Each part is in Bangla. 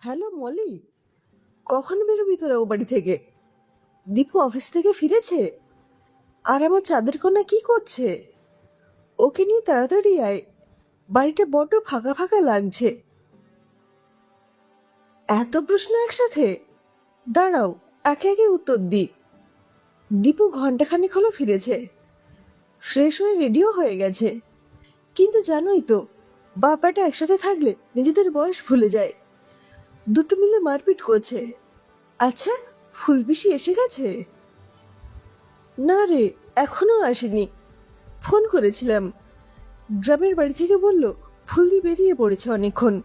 হ্যালো মলি, কখন বেরোবি তোরা ও বাড়ি থেকে? দীপু অফিস থেকে ফিরেছে? আর আমার চাঁদের কন্যা কি করছে? ওকে নিয়ে তাড়াতাড়ি আয়, বাড়িটা বড্ড ফাঁকা ফাঁকা লাগছে। এত প্রশ্ন একসাথে, দাঁড়াও একে একে উত্তর দি। দীপু ঘন্টাখানেক হলো ফিরেছে, ফ্রেশ হয়ে রেডিও হয়ে গেছে। কিন্তু জানোই তো, বাবাটা একসাথে থাকলে নিজেদের বয়স ভুলে যায়, দুটো মিলে মারপিট করছে। আচ্ছা, ফুলপিসি এসে গেছে? না রে, এখনো আসেনি। ফোন করেছিলাম, গ্রামের বাড়ি থেকে বলল ফুলদি বেরিয়ে পড়েছে অনেকক্ষণ,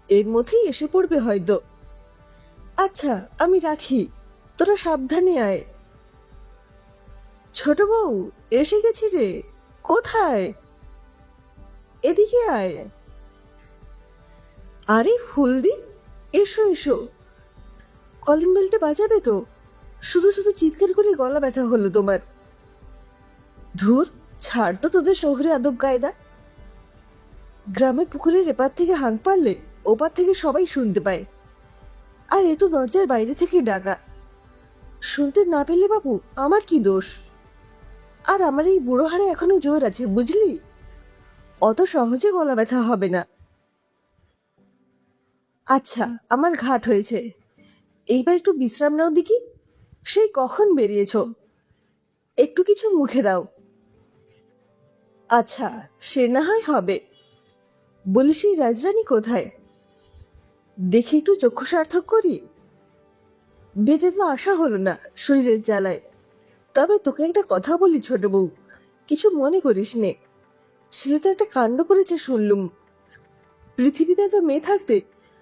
এর মধ্যেই এসে পড়বে হয়তো। আচ্ছা আমি রাখি, তোরা সাবধানে আয়। ছোট বউ, এসে গেছি রে। কোথায়? এদিকে আয়। আরে ফুলদি, এসো এসো। কলিং বেলটা বাজাবে তো? শুধু শুধু চিৎকার করে গলা ব্যথা হলো তোমার। ধুর, ছাড় তো তোদের শহরে আদব কায়দা। গ্রামের পুকুরের এপার থেকে হাঁক পারলে ওপার থেকে সবাই শুনতে পায়, আর এ তো দরজার বাইরে থেকে ডাকা। শুনতে না পেলে বাবু আমার কি দোষ? আর আমার এই বুড়ো হাড়ে এখনো জোর আছে বুঝলি, অত সহজে গলা ব্যথা হবে না। আচ্ছা, আমার ঘাট হয়েছে, এইবার একটু বিশ্রাম নাও দেখি। সেই কখন বেরিয়েছ, একটু কিছু মুখে দাও। আচ্ছা, সে না হয় হবে। বলি সেই রাজরানী কোথায়? দেখি একটু চক্ষু সার্থক করি। বেঁধে তো আসা হলো না শরীরের জ্বালায়। তবে তোকে একটা কথা বলি ছোট বউ, কিছু মনে করিস নে। ছেলে তো একটা কাণ্ড করেছে শুনলুম। পৃথিবীতে তো মেয়ে থাকতে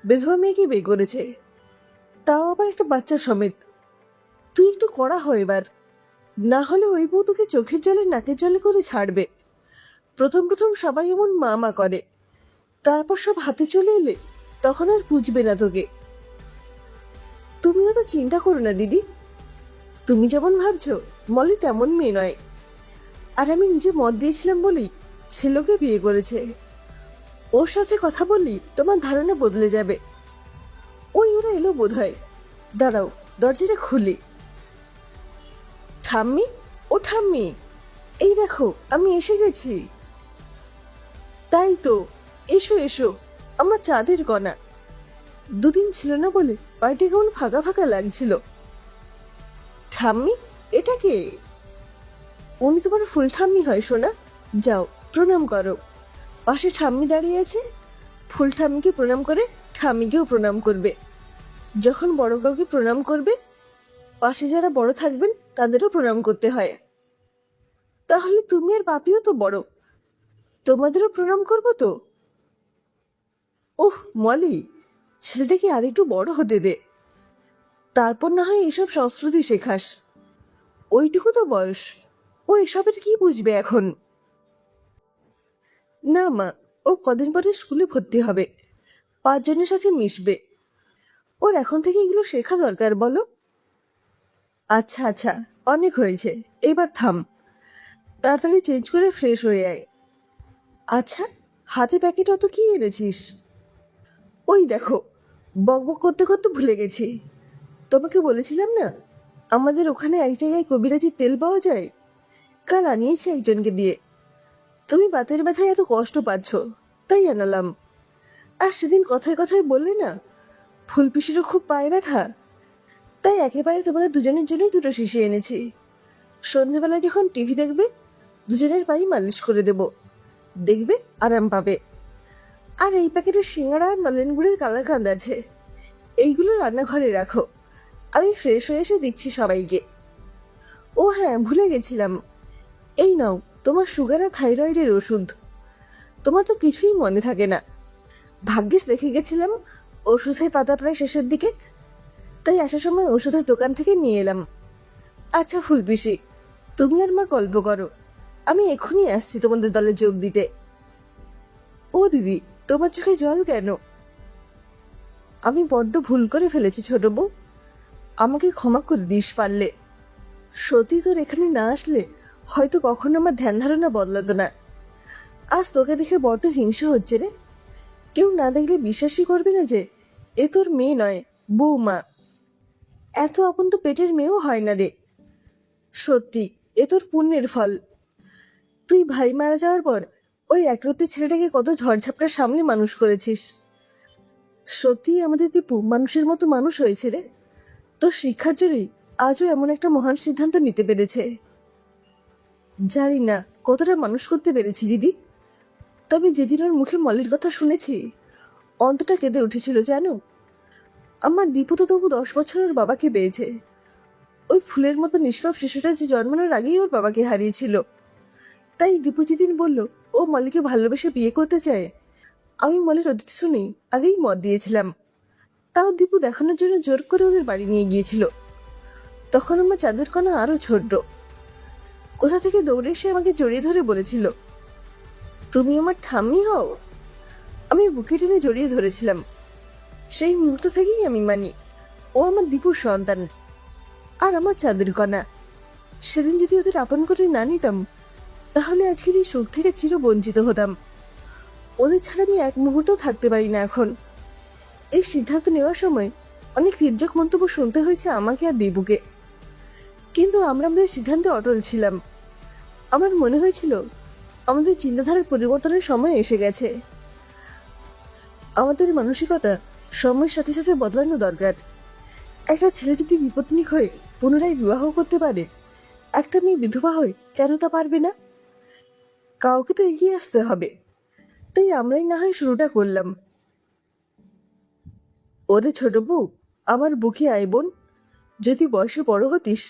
বেধবা মেয়েকে বিয়ে করেছে, তাও আবার একটা বাচ্চা সমেত। তুই একটু কড়া হয় এবার, না হলে ওই বউ তোকে চোখের জলে নাকের জলে করে ছাড়বে। প্রথম প্রথম সবাই এমন মা মা করে, তারপর সব হাতে চলে এলে তখন আর বুঝবে না তোকে। তুমিও তো চিন্তা করো না দিদি, তুমি যেমন ভাবছো মলি তেমন মেয়ে নয়। আর আমি নিজে মত দিয়েছিলাম বলেই ছেলেকে বিয়ে করেছে। ওর সাথে কথা বললি তোমার ধারণা বদলে যাবে। ওই ওরা এলো বোধ হয়, দাঁড়াও দরজাটা খুলি। ঠাম্মি, ও ঠাম্মি, এই দেখো আমি এসে গেছি। তাই তো, এসো এসো আমার চাঁদের কণা। দুদিন ছিল না বলে বাড়িটা কেমন ফাঁকা ফাঁকা লাগছিল। ঠাম্মি, এটা কে? উনি তোমার ফুল ঠাম্মি হয় সোনা, যাও প্রণাম করো। পাশে ঠাম্মি দাঁড়িয়ে আছে, ফুল ঠাম্মিকে প্রণাম করে ঠাম্মিকেও প্রণাম করবে। যখন বড় কাউকে প্রণাম করবে, পাশে যারা বড় থাকবেন তাদেরও প্রণাম করতে হয়। তাহলে তুমি আর বাপিও তো বড়, তোমাদেরও প্রণাম করবো তো। ওহ মলি, ছেলেটাকে আরেকটু বড় হতে দে, তারপর না হয় এইসব সংস্কৃতি শেখাস। ওইটুকু তো বয়স, ও এসবের কি বুঝবে এখন? না মা, ও কদিন পরে স্কুলে ভর্তি হবে, 5 জনের সাথে মিশবে। ওর এখন থেকে এগুলো শেখা দরকার বলো। আচ্ছা আচ্ছা, অনেক হয়েছে, এবার থাম, তাড়াতাড়ি চেঞ্জ করে ফ্রেশ হয়ে আয়। আচ্ছা, হাতে প্যাকেট অত কি এনেছিস? ওই দেখো, বকবক করতে করতে ভুলে গেছি, তোমাকে বলেছিলাম না আমাদের ওখানে এক জায়গায় কবিরাজি তেল পাওয়া যায়, কাল আনিয়েছি একজনকে দিয়ে। তুমি বাতের ব্যথায় এত কষ্ট পাচ্ছ তাই আনালাম। আর সেদিন কথায় কথায় বললে না ফুলপিসিরও খুব পায়ে ব্যথা, তাই একেবারে তোমাদের দুজনের জন্যই দুটো শিশি এনেছি। সন্ধেবেলায় যখন টিভি দেখবে দুজনের পায়ে মালিশ করে দেব, দেখবে আরাম পাবে। আর এই প্যাকেটের সিঙ্গাড়া আর নলেন গুড়ের কালাকাঁদ আছে, এইগুলো রান্নাঘরে রাখো, আমি ফ্রেশ হয়ে এসে দিচ্ছি সবাইকে। ও হ্যাঁ, ভুলে গেছিলাম, এই নাও তোমার সুগার আর থাইরয়েডের ওষুধ। তোমার তো কিছুই মনে থাকে না, ভাগ্যিস দেখে গেছিলাম ওষুধের পাতা প্রায় শেষের দিকে, তাই আসার সময় ওষুধের দোকান থেকে নিয়ে এলাম। আচ্ছা ফুলপিসি, তুমি আর মা গল্প করো, আমি এক্ষুনি আসছি তোমাদের দলে যোগ দিতে। ও দিদি, তোমার চোখে জল কেন? আমি বড্ড ভুল করে ফেলেছি ছোট বউ, আমাকে ক্ষমা করে দিস পারলে। সত্যি তোর এখানে না আসলে হয়তো কখনো আমার ধ্যান ধারণা বদলাতো না। আজ তোকে দেখে বড্ড হিংসা হচ্ছে রে, কেউ না দেখলে বিশ্বাসই করবে না যে এ তোর মেয়ে নয়, বৌমা। এত আপন তো পেটের মেয়েও হয় না রে। সত্যি, এ তোর পুণ্যের ফল। তুই ভাই মারা যাওয়ার পর ওই একরত্তি ছেলেটাকে কত ঝড়ঝাপটার সামনে মানুষ করেছিস। সত্যি আমাদের দীপু মানুষের মতো মানুষ হয়েছে রে। তোর শিক্ষার জন্যই আজও এমন একটা মহান সিদ্ধান্ত নিতে পেরেছে। জানি না কতটা মানুষ করতে পেরেছি দিদি, তবে যেদিন ওর মুখে মলের কথা শুনেছি অন্তটা কেঁদে উঠেছিল জানো। আমার দীপু তো তবু 10 বছর ওর বাবাকে পেয়েছে। ওই ফুলের মতো নিষ্পাপ শিশুটা যে জন্মানোর আগেই ওর বাবাকে হারিয়েছিল। তাই দীপু যেদিন বলল ও মলিকে ভালোবেসে বিয়ে করতে চায়, আমি মলের অতীত শুনেই আগেই মত দিয়েছিলাম। তাও দীপু দেখানোর জন্য জোর করে ওদের বাড়ি নিয়ে গিয়েছিল। তখন আমার চাঁদের কণা আরো ছোট্ট। কোথা থেকে দৌড়ে এসে আমাকে জড়িয়ে ধরে বলেছিল, তুমি আমার ঠাম্মি হও। আমি বুকে টেনে জড়িয়ে ধরেছিলাম। সেই মুহূর্ত থেকেই আমি মানি ও আমার দীপুর সন্তান আর আমার চাঁদের কণা। সেদিন যদি ওদের আপন করে না নিতাম তাহলে আজকের এই সুখ থেকে চির বঞ্চিত হতাম। ওদের ছাড়া আমি এক মুহূর্তও থাকতে পারি না এখন। এই সিদ্ধান্ত নেওয়ার সময় অনেক তির্যক মন্তব্য শুনতে হয়েছে আমাকে আর দীপুকে, কিন্তু আমরা আমাদের সিদ্ধান্তে অটল ছিলাম। আমার মনে হয়েছিল আমাদের চিন্তাধারার পরিবর্তনের সময় এসে গেছে। আমাদের মানসিকতা সময়ের সাথে সাথে বদলানো দরকার। একটা ছেলে যদি বিপত্নিক হয়ে পুনরায় বিবাহ করতে পারে, একটা মেয়ে বিধবা হয়ে কেন তা পারবে না? কাউকে তো এগিয়ে আসতে হবে। তাই আমরাই না হয় শুরুটা করলাম। ওরে ছোট বউ, আমার বুকে আয় বোন। যদি বয়সে বড় হতিস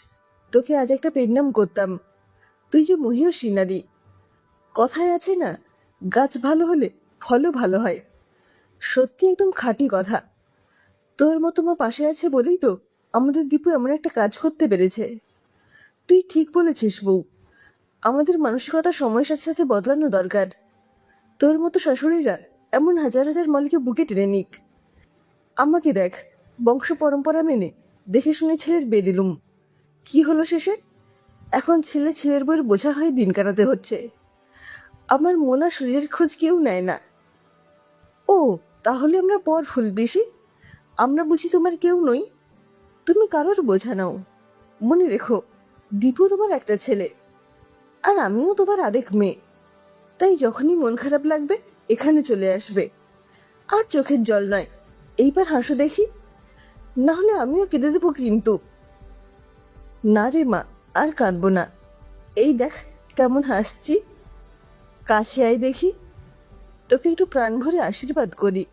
তোকে আজ একটা পেন্নাম করতাম। তুই যে মহীয়সী নারী। কথায় আছে না, গাছ ভালো হলে ফলও ভালো হয়। সত্যি একদম খাঁটি কথা। তোর মতো মা পাশে আছে বলেই তো আমাদের দীপু এমন একটা কাজ করতে পেরেছে। তুই ঠিক বলেছিস বউ, আমাদের মানসিকতা সময়ের সাথে সাথে বদলানো দরকার। তোর মতো শাশুড়িরা এমন হাজার হাজার মলকে বুকে টেনে নিক। আমাকে দেখ, বংশ পরম্পরা মেনে দেখে শুনে ছেলের বিয়ে দিলুম, কি হলো শেষে? এখন ছেলে ছেলের বইয়ের বোঝা হয়ে দিন কাটাতে হচ্ছে। আমার মন আর শরীরের খোঁজ কেউ নেয় না। ও, তাহলে আমরা পর ফুল বেশি? আমরা বুঝি তোমার কেউ নই? তুমি কারোর বোঝা নাও। মনে রেখো, দীপু তোমার একটা ছেলে আর আমিও তোমার আরেক মেয়ে। তাই যখনই মন খারাপ লাগবে এখানে চলে আসবে। আর চোখের জল নয়, এইবার হাসো দেখি, না হলে আমিও কেঁদে দেবো কিন্তু। না রে মা, আর কাঁদবো না। এই দেখ কেমন হাসছি। কাছে আয় দেখি, তোকে একটু প্রাণ ভরে আশীর্বাদ করি।